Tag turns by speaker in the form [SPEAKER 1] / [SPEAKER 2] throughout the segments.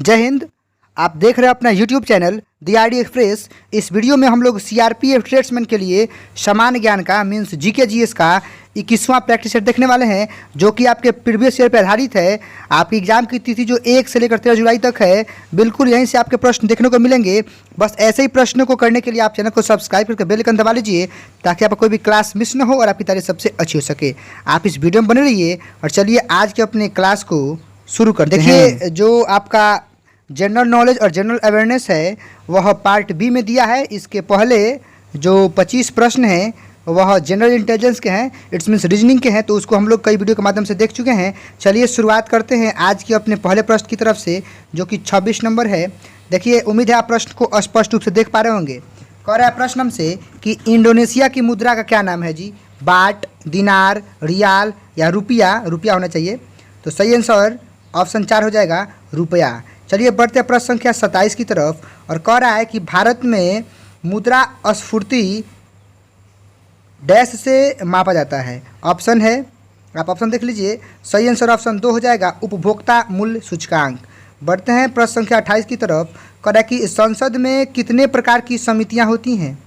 [SPEAKER 1] जय हिंद। आप देख रहे हैं अपना YouTube चैनल दी आर डी एक्सप्रेस। इस वीडियो में हम लोग CRPF ट्रेड्समैन के लिए सामान्य ज्ञान का मीन्स GK GS का 21वां प्रैक्टिस सेट देखने वाले हैं, जो कि आपके प्रीवियस ईयर पर आधारित है। आपकी एग्जाम की तिथि जो 1 से लेकर 13 जुलाई तक है, बिल्कुल यहीं से आपके प्रश्न देखने को मिलेंगे। बस ऐसे ही प्रश्नों को करने के लिए आप चैनल को सब्सक्राइब करके बेल आइकन दबा लीजिए, ताकि आपका कोई भी क्लास मिस न हो और आपकी तैयारी सबसे अच्छी हो सके। आप इस वीडियो में बने रहिए और चलिए आज के अपने क्लास को शुरू करते हैं। देखिए, जो आपका जनरल नॉलेज और जनरल अवेयरनेस है वह पार्ट बी में दिया है। इसके पहले जो 25 प्रश्न हैं वह जनरल इंटेलिजेंस के हैं, इट्स मीन्स रीजनिंग के हैं, तो उसको हम लोग कई वीडियो के माध्यम से देख चुके हैं। चलिए शुरुआत करते हैं आज के अपने पहले प्रश्न की तरफ से, जो कि 26 नंबर है। देखिए, उम्मीद है आप प्रश्न को स्पष्ट रूप से देख पा रहे होंगे। कह रहा है प्रश्न हमसे कि इंडोनेशिया की मुद्रा का क्या नाम है जी? बाट, दिनार, रियाल या रुपया? रुपया होना चाहिए। तो सही आंसर ऑप्शन 4 हो जाएगा, रुपया। चलिए बढ़ते हैं प्रश्न संख्या 27 की तरफ, और कह रहा है कि भारत में मुद्रा स्फूर्ति डैश से मापा जाता है। ऑप्शन है, आप ऑप्शन देख लीजिए। सही आंसर ऑप्शन 2 हो जाएगा, उपभोक्ता मूल्य सूचकांक। बढ़ते हैं प्रश्न संख्या 28 की तरफ। कह रहा है कि संसद में कितने प्रकार की समितियां होती हैं?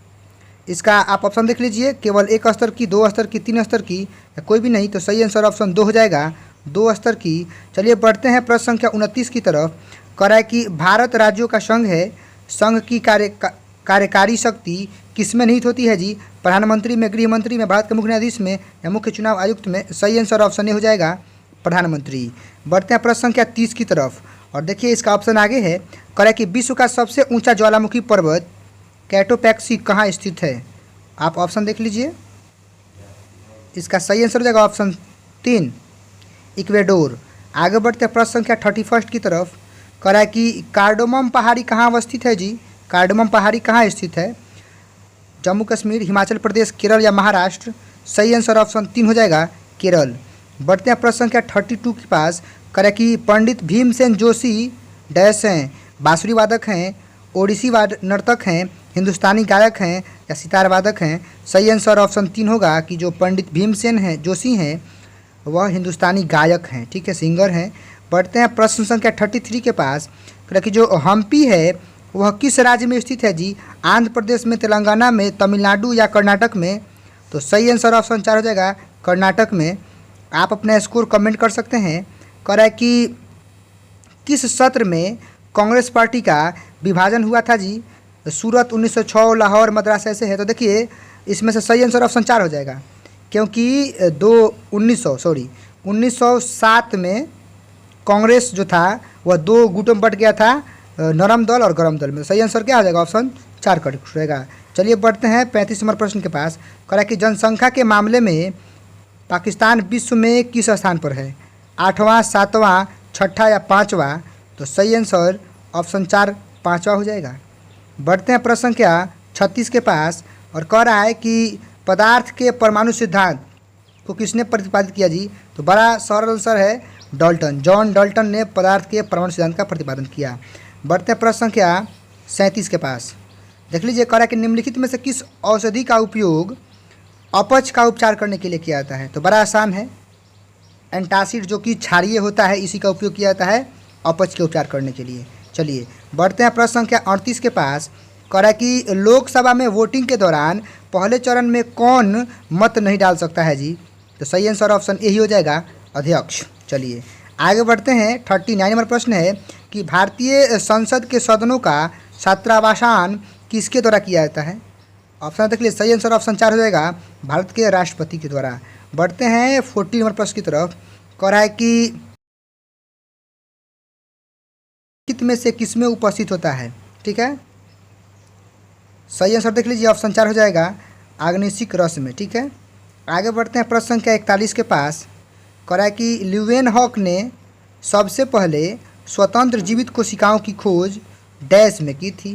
[SPEAKER 1] इसका आप ऑप्शन देख लीजिए, केवल 1 स्तर की, 2 स्तर की, 3 स्तर की या कोई भी नहीं। तो सही आंसर ऑप्शन 2 हो जाएगा, 2 स्तर की। चलिए बढ़ते हैं प्रश्न संख्या 29 की तरफ। कह रहा है कि भारत राज्यों का संघ है, संघ की कार्यकारी शक्ति किसमें निहित होती है जी? प्रधानमंत्री में, गृह मंत्री में, भारत के मुख्य न्यायाधीश में या मुख्य चुनाव आयुक्त में? सही आंसर ऑप्शन ए हो जाएगा, प्रधानमंत्री। बढ़ते हैं प्रश्न संख्या 30 की तरफ, और देखिए इसका ऑप्शन आगे है। कह रहा है कि विश्व का सबसे ऊंचा ज्वालामुखी पर्वत कैटोपैक्सी कहाँ स्थित है? आप ऑप्शन देख लीजिए। इसका सही आंसर हो जाएगा ऑप्शन 3, इक्वेडोर। आगे बढ़ते हैं प्रश्न संख्या 31 की तरफ। कह रहा है कि कार्डोमम पहाड़ी कहाँ अवस्थित है जी? कार्डोमम पहाड़ी कहाँ स्थित है? जम्मू कश्मीर, हिमाचल प्रदेश, केरल या महाराष्ट्र? सही आंसर ऑप्शन 3 हो जाएगा, केरल। बढ़ते हैं प्रश्न संख्या 32 के पास। कह रहा है कि पंडित भीमसेन जोशी डैश हैं, बांसुरी वादक हैं, ओडिसी नर्तक हैं, हिंदुस्तानी गायक हैं या सितार वादक हैं? सही आंसर ऑप्शन 3 होगा कि जो पंडित भीमसेन हैं जोशी हैं वह हिंदुस्तानी गायक हैं, ठीक है, सिंगर हैं। बढ़ते हैं प्रश्न संख्या 33 के पास। कि जो हम्पी है वह किस राज्य में स्थित है जी? आंध्र प्रदेश में, तेलंगाना में, तमिलनाडु या कर्नाटक में? तो सही आंसर ऑप्शन 4 हो जाएगा, कर्नाटक में। आप अपना स्कोर कमेंट कर सकते हैं। कह रहा है कि किस सत्र में कांग्रेस पार्टी का विभाजन हुआ था जी? सूरत 1906, लाहौर, मद्रास ऐसे है। तो देखिए इसमें से सही आंसर ऑप्शन 4 हो जाएगा, क्योंकि 1907 में कांग्रेस जो था वह 2 गुटों में बट गया था, नरम दल और गरम दल में। सही आंसर क्या हो जाएगा? ऑप्शन 4 करेक्ट रहेगा। चलिए बढ़ते हैं 35 नंबर प्रश्न के पास। कह रहा है कि जनसंख्या के मामले में पाकिस्तान विश्व में किस स्थान पर है? 8वां, 7वां, 6ठा या 5वां? तो सही आंसर ऑप्शन 4, 5वां हो जाएगा। बढ़ते हैं प्रश्न संख्या 36 के पास, और कह रहा है कि पदार्थ के परमाणु सिद्धांत को किसने प्रतिपादित किया जी? तो बड़ा सरल आंसर है, डाल्टन, जॉन डाल्टन ने पदार्थ के परमाणु सिद्धांत का प्रतिपादन किया। बढ़ते हैं प्रश्न संख्या 37 के पास। देख लीजिए, कह रहा है कि निम्नलिखित में से किस औषधि का उपयोग अपच का उपचार करने के लिए किया जाता है? तो बड़ा आसान है, एंटासिड जो कि क्षारीय होता है, इसी का उपयोग किया जाता है अपच के उपचार करने के लिए। चलिए बढ़ते हैं प्रश्न संख्या 38 के पास। कह रहा है कि लोकसभा में वोटिंग के दौरान पहले चरण में कौन मत नहीं डाल सकता है जी? तो सही आंसर ऑप्शन ए ही हो जाएगा, अध्यक्ष। चलिए आगे बढ़ते हैं। 39 नंबर प्रश्न है कि भारतीय संसद के सदनों का छात्रावासन किसके द्वारा किया जाता है? ऑप्शन देख लीजिए। सही आंसर ऑप्शन 4 हो जाएगा, भारत के राष्ट्रपति के द्वारा। बढ़ते हैं 40 नंबर प्रश्न की तरफ। कह रहा है कि कित में से किस में उपस्थित होता है? ठीक है, सही आंसर देख लीजिए, ऑप्शन 4 हो जाएगा, आग्नेशिक रस में। ठीक है, आगे बढ़ते हैं प्रश्न संख्या 41 के पास। कह रहा है कि ल्यूवेनहॉक ने सबसे पहले स्वतंत्र जीवित कोशिकाओं की खोज डैश में की थी?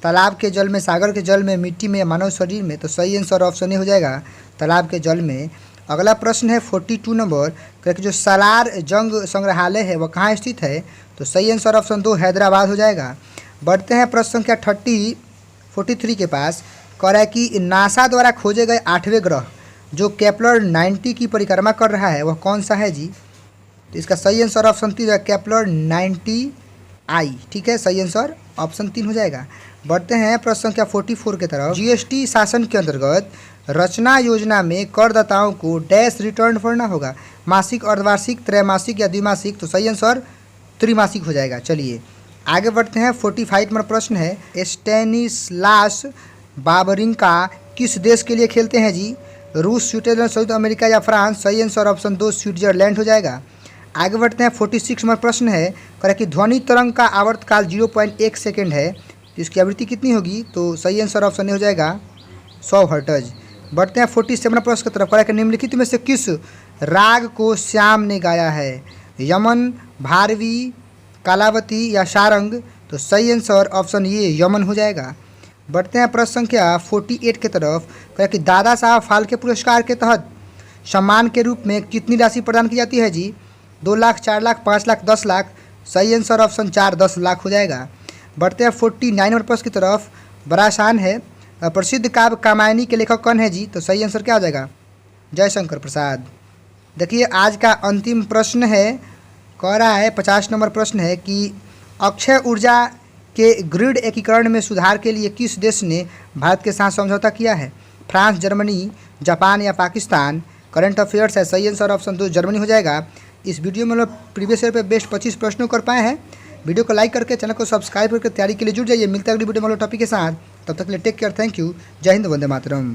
[SPEAKER 1] तालाब के जल में, सागर के जल में, मिट्टी में या मानव शरीर में? तो सही आंसर ऑप्शन ए हो जाएगा, तालाब के जल में। अगला प्रश्न है 42 नंबर। कह कि जो सालार जंग संग्रहालय है वह कहाँ स्थित है? तो सही आंसर ऑप्शन 2, हैदराबाद हो जाएगा। बढ़ते हैं प्रश्न संख्या 43 के पास। कह रहा है कि नासा द्वारा खोजे गए 8वें ग्रह जो केपलर 90 की परिक्रमा कर रहा है वह कौन सा है जी? तो इसका सही आंसर ऑप्शन 3 है, केपलर 90 आई। ठीक है, सही आंसर ऑप्शन 3 हो जाएगा। बढ़ते हैं प्रश्न संख्या 44 की तरफ। जीएसटी शासन के अंतर्गत रचना योजना में करदाताओं को डैश रिटर्न भरना होगा, मासिक, अर्धवार्षिक, त्रैमासिक या द्विमासिक। तो सही आंसर त्रिमासिक हो जाएगा। चलिए आगे बढ़ते हैं। 45 नंबर प्रश्न है, स्टेनिस्लास वावरिंका किस देश के लिए खेलते हैं जी? रूस, स्विट्जरलैंड, संयुक्त अमेरिका या फ्रांस। सही आंसर ऑप्शन 2 स्विट्जरलैंड हो जाएगा। आगे बढ़ते हैं। 46 नंबर प्रश्न है, कह कि ध्वनि तरंग का आवर्तकाल 0.1 सेकेंड है, तो इसकी आवृत्ति कितनी होगी? तो सही आंसर ऑप्शन ए हो जाएगा 100 हर्ट्ज। बढ़ते हैं 47 नंबर प्रश्न की तरफ। कह कि निम्नलिखित में से किस राग को श्याम ने गाया है? यमन, भारवी, कालावती या सारंग। तो सही आंसर ऑप्शन ये यमन हो जाएगा। बढ़ते हैं प्रश्न संख्या 48 की तरफ। कह कि दादा साहब फाल्के पुरस्कार के तहत सम्मान के रूप में कितनी राशि प्रदान की जाती है जी? 2 लाख, 4 लाख, 5 लाख, 10 लाख। सही आंसर ऑप्शन 4 10 लाख हो जाएगा। बढ़ते हैं 49 नंबर प्रश्न की तरफ। बड़ा आसान है, प्रसिद्ध काव्य कामायनी के लेखक कौन है जी? तो सही आंसर क्या हो जाएगा? जयशंकर प्रसाद। देखिए आज का अंतिम प्रश्न है, कह रहा है 50 नंबर प्रश्न है कि अक्षय ऊर्जा के ग्रिड एकीकरण में सुधार के लिए किस देश ने भारत के साथ समझौता किया है? फ्रांस, जर्मनी, जापान या पाकिस्तान। करंट अफेयर्स है, सही आंसर ऑप्शन 2 जर्मनी हो जाएगा। इस वीडियो में हम लोग प्रीवियस ईयर पे बेस्ट 25 प्रश्नों कर पाए हैं। वीडियो को लाइक करके चैनल को सब्सक्राइब करके तैयारी के लिए जुड़ जाइए। मिलते हैं अगली वीडियो में टॉपिक के साथ, तब तक के लिए टेक केयर, थैंक यू, जय हिंद, वंदे मातरम।